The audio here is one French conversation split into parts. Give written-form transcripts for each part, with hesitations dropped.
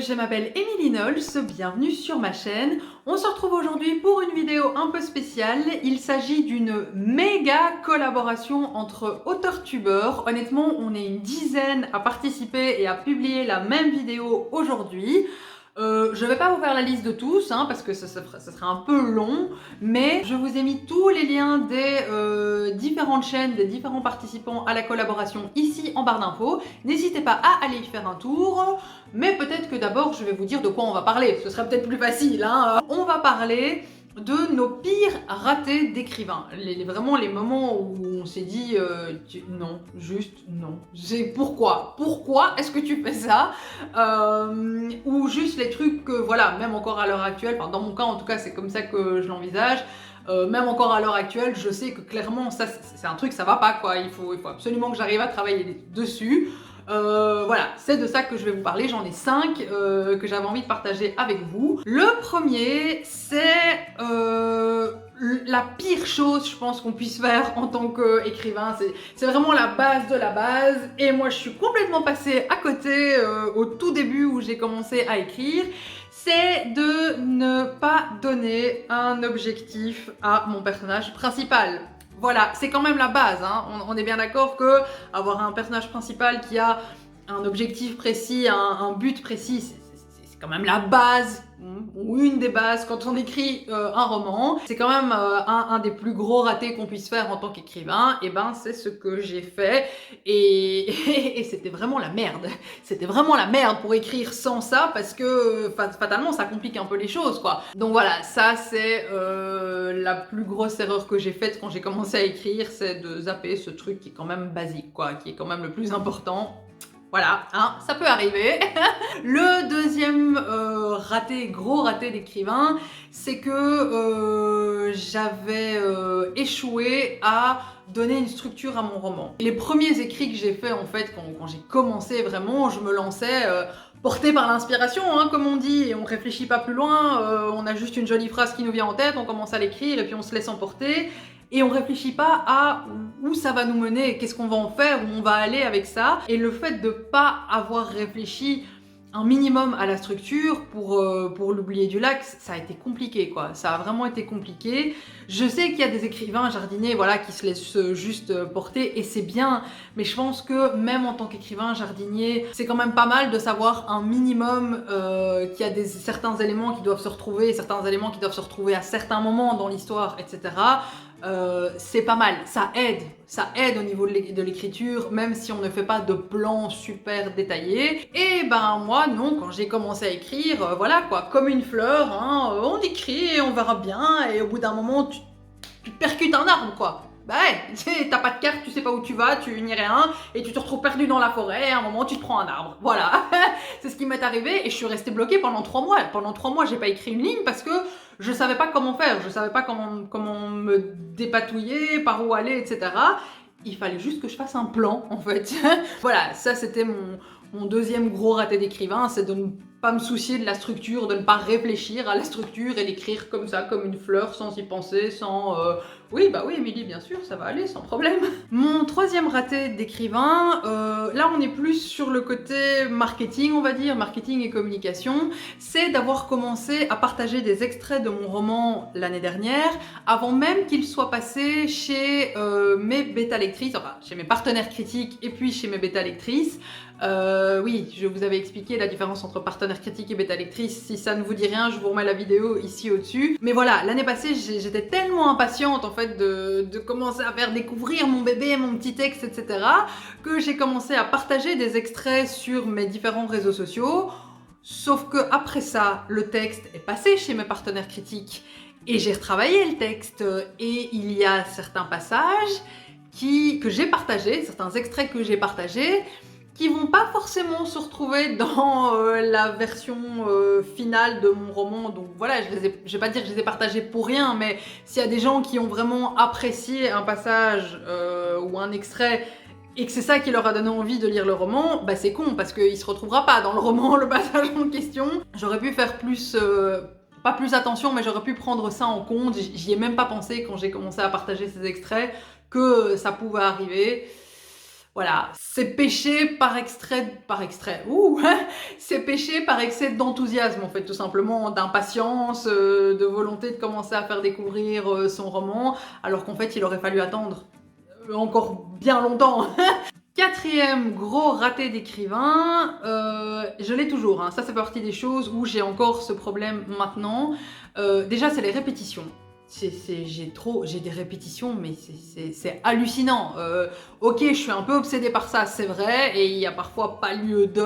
je m'appelle Émilie Nols, bienvenue sur ma chaîne. On se retrouve aujourd'hui pour une vidéo un peu spéciale. Il s'agit d'une méga collaboration entre auteurs-tubeurs. Honnêtement, on est une dizaine à participer et à publier la même vidéo aujourd'hui. Je ne vais pas vous faire la liste de tous, parce que ça serait un peu long, mais je vous ai mis tous les liens des différentes chaînes, des différents participants à la collaboration ici en barre d'infos. N'hésitez pas à aller y faire un tour, mais peut-être que d'abord je vais vous dire de quoi on va parler, ce serait peut-être plus facile. On va parler de nos pires ratés d'écrivains. Vraiment les moments où on s'est dit non, juste non. Pourquoi est-ce que tu fais ça ou juste les trucs que, voilà, même encore à l'heure actuelle, enfin dans mon cas en tout cas c'est comme ça que je l'envisage, même encore à l'heure actuelle, je sais que clairement ça c'est un truc, ça va pas quoi, il faut absolument que j'arrive à travailler dessus. Voilà, c'est de ça que je vais vous parler. J'en ai 5 que j'avais envie de partager avec vous. Le premier, c'est la pire chose, je pense, qu'on puisse faire en tant qu'écrivain. C'est vraiment la base de la base. Et moi, je suis complètement passée à côté au tout début où j'ai commencé à écrire. C'est de ne pas donner un objectif à mon personnage principal. Voilà, c'est quand même la base, on est bien d'accord que avoir un personnage principal qui a un objectif précis, un but précis, c'est quand même la base, ou une des bases quand on écrit un roman. C'est quand même un des plus gros ratés qu'on puisse faire en tant qu'écrivain, et ben c'est ce que j'ai fait, et c'était vraiment la merde. C'était vraiment la merde pour écrire sans ça, parce que fatalement ça complique un peu les choses quoi. Donc voilà, ça c'est la plus grosse erreur que j'ai faite quand j'ai commencé à écrire, c'est de zapper ce truc qui est quand même basique quoi, qui est quand même le plus important. Voilà, ça peut arriver. Le deuxième gros raté d'écrivain, c'est que j'avais échoué à donner une structure à mon roman. Les premiers écrits que j'ai faits en fait, quand j'ai commencé vraiment, je me lançais porté par l'inspiration, comme on dit, et on réfléchit pas plus loin, on a juste une jolie phrase qui nous vient en tête, on commence à l'écrire et puis on se laisse emporter. Et on réfléchit pas à où ça va nous mener, qu'est-ce qu'on va en faire, où on va aller avec ça. Et le fait de pas avoir réfléchi un minimum à la structure pour l'oublier du lac, ça a été compliqué quoi. Ça a vraiment été compliqué. Je sais qu'il y a des écrivains jardiniers voilà, qui se laissent juste porter et c'est bien, mais je pense que même en tant qu'écrivain jardinier, c'est quand même pas mal de savoir un minimum qu'il y a certains éléments qui doivent se retrouver, certains éléments qui doivent se retrouver à certains moments dans l'histoire, etc. C'est pas mal, ça aide au niveau de l'écriture, même si on ne fait pas de plans super détaillés. Et ben moi non, quand j'ai commencé à écrire, voilà quoi, comme une fleur, on écrit et on verra bien, et au bout d'un moment tu percutes un arbre quoi. Bah ouais, t'as pas de carte, tu sais pas où tu vas, tu n'y rien, et tu te retrouves perdu dans la forêt, et à un moment tu te prends un arbre. Voilà, c'est ce qui m'est arrivé, et je suis restée bloquée pendant 3 mois. Pendant 3 mois, j'ai pas écrit une ligne parce que je savais pas comment faire, je savais pas comment me dépatouiller, par où aller, etc. Il fallait juste que je fasse un plan, en fait. Voilà, ça c'était mon deuxième gros raté d'écrivain, c'est de ne pas me soucier de la structure, de ne pas réfléchir à la structure et d'écrire comme ça, comme une fleur, sans y penser, sans... Oui, bah oui, Émilie, bien sûr, ça va aller, sans problème. Mon troisième raté d'écrivain, là on est plus sur le côté marketing, on va dire, marketing et communication, c'est d'avoir commencé à partager des extraits de mon roman l'année dernière, avant même qu'il soit passé chez mes bêta-lectrices, enfin chez mes partenaires critiques et puis chez mes bêta-lectrices. Oui, je vous avais expliqué la différence entre partenaire critique et bêta-lectrice. Si ça ne vous dit rien, je vous remets la vidéo ici au-dessus. Mais voilà, l'année passée, j'étais tellement impatiente en fait de commencer à faire découvrir mon bébé, mon petit texte, etc. que j'ai commencé à partager des extraits sur mes différents réseaux sociaux. Sauf que après ça, le texte est passé chez mes partenaires critiques et j'ai retravaillé le texte. Et il y a certains passages que j'ai partagés, certains extraits que j'ai partagés, qui vont pas forcément se retrouver dans la version finale de mon roman. Donc voilà, je vais pas dire que je les ai partagés pour rien, mais s'il y a des gens qui ont vraiment apprécié un passage ou un extrait et que c'est ça qui leur a donné envie de lire le roman, bah c'est con parce qu'il se retrouvera pas dans le roman, le passage en question. J'aurais pu faire plus... pas plus attention, mais j'aurais pu prendre ça en compte. J'y ai même pas pensé quand j'ai commencé à partager ces extraits que ça pouvait arriver. Voilà, c'est péché par extrait, c'est péché par excès d'enthousiasme en fait, tout simplement, d'impatience, de volonté de commencer à faire découvrir son roman, alors qu'en fait il aurait fallu attendre encore bien longtemps. Quatrième gros raté d'écrivain, je l'ai toujours, hein. Ça fait partie des choses où j'ai encore ce problème maintenant. Déjà c'est les répétitions. J'ai des répétitions, mais c'est hallucinant. Ok, je suis un peu obsédée par ça, c'est vrai, et il y a parfois pas lieu de,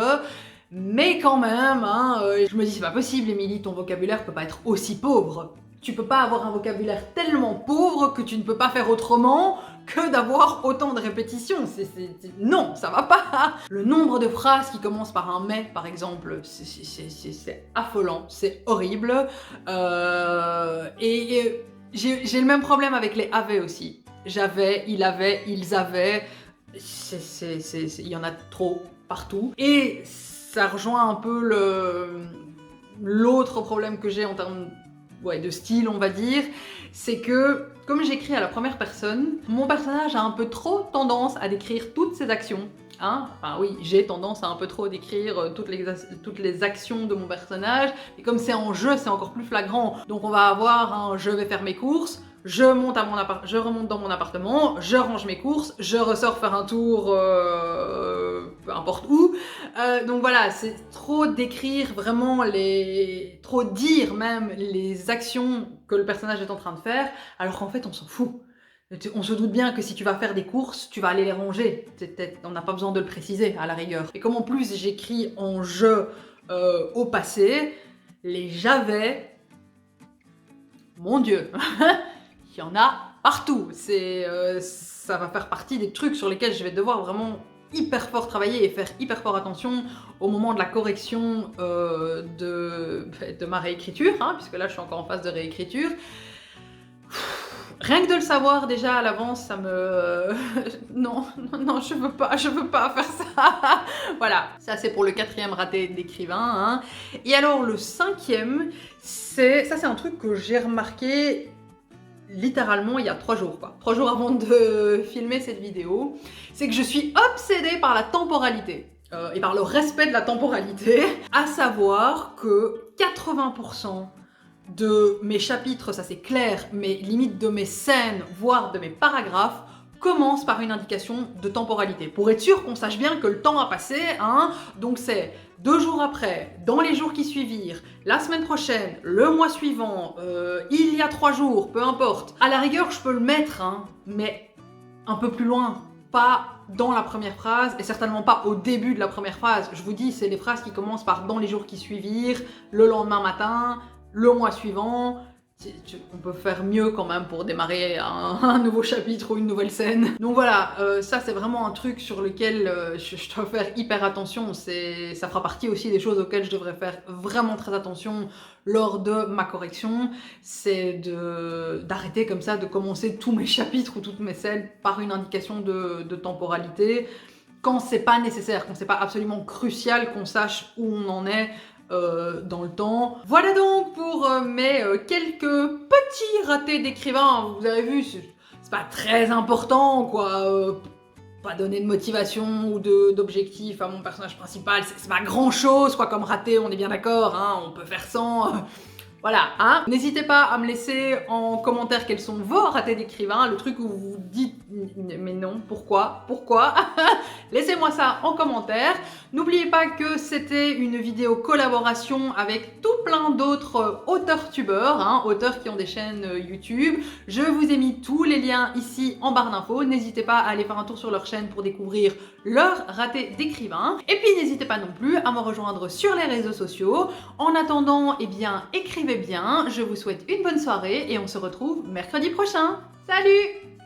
mais quand même, hein, je me dis c'est pas possible, Émilie, ton vocabulaire peut pas être aussi pauvre. Tu peux pas avoir un vocabulaire tellement pauvre que tu ne peux pas faire autrement que d'avoir autant de répétitions. Non, ça va pas. Le nombre de phrases qui commencent par un mais, par exemple, c'est affolant, c'est horrible. Et j'ai le même problème avec les avait aussi. J'avais, il avait, ils avaient. Il y en a trop partout. Et ça rejoint un peu l'autre problème que j'ai en termes de style, on va dire, c'est que comme j'écris à la première personne, mon personnage a un peu trop tendance à décrire toutes ses actions. Hein, enfin oui, j'ai tendance à un peu trop décrire toutes les actions de mon personnage, et comme c'est en jeu, c'est encore plus flagrant. Donc on va avoir un je vais faire mes courses, je remonte dans mon appartement, je range mes courses, je ressors faire un tour peu importe où. Donc voilà, c'est trop décrire vraiment trop dire même les actions que le personnage est en train de faire, alors qu'en fait on s'en fout. On se doute bien que si tu vas faire des courses, tu vas aller les ranger. On n'a pas besoin de le préciser, à la rigueur. Et comme en plus j'écris en je au passé, les j'avais, mon Dieu, il y en a partout. Ça va faire partie des trucs sur lesquels je vais devoir vraiment hyper fort travailler et faire hyper fort attention au moment de la correction de ma réécriture, hein, puisque là je suis encore en phase de réécriture. Rien que de le savoir déjà à l'avance, ça me... non, je veux pas faire ça. Voilà, ça c'est pour le quatrième raté d'écrivain. Hein. Et alors le cinquième, c'est un truc que j'ai remarqué littéralement il y a 3 jours, quoi. 3 jours avant de filmer cette vidéo, c'est que je suis obsédée par la temporalité. Et par le respect de la temporalité, à savoir que 80% de mes chapitres, ça c'est clair, mais limite de mes scènes, voire de mes paragraphes, commencent par une indication de temporalité. Pour être sûr qu'on sache bien que le temps a passé, hein, donc c'est 2 jours après, dans les jours qui suivirent, la semaine prochaine, le mois suivant, il y a 3 jours, peu importe. À la rigueur, je peux le mettre, hein, mais un peu plus loin, pas dans la première phrase, et certainement pas au début de la première phrase. Je vous dis, c'est les phrases qui commencent par dans les jours qui suivirent, le lendemain matin, le mois suivant. On peut faire mieux quand même pour démarrer un nouveau chapitre ou une nouvelle scène. Donc voilà, ça c'est vraiment un truc sur lequel je dois faire hyper attention. Ça fera partie aussi des choses auxquelles je devrais faire vraiment très attention lors de ma correction. C'est d'arrêter comme ça, de commencer tous mes chapitres ou toutes mes scènes par une indication de temporalité. Quand c'est pas nécessaire, quand c'est pas absolument crucial qu'on sache où on en est dans le temps. Voilà donc pour mes quelques petits ratés d'écrivain. Vous avez vu, c'est pas très important, quoi. Pas donner de motivation ou d'objectif à mon personnage principal, c'est pas grand chose, quoi, comme raté, on est bien d'accord, hein, on peut faire sans. Voilà, hein. N'hésitez pas à me laisser en commentaire quels sont vos ratés d'écrivain, le truc où vous vous dites mais non, pourquoi Laissez-moi ça en commentaire. N'oubliez pas que c'était une vidéo collaboration avec tout plein d'autres auteurs-tubeurs, hein, auteurs qui ont des chaînes YouTube. Je vous ai mis tous les liens ici en barre d'infos. N'hésitez pas à aller faire un tour sur leur chaîne pour découvrir leurs ratés d'écrivain. Et puis n'hésitez pas non plus à me rejoindre sur les réseaux sociaux. En attendant, eh bien, écrivez bien. Je vous souhaite une bonne soirée et on se retrouve mercredi prochain. Salut!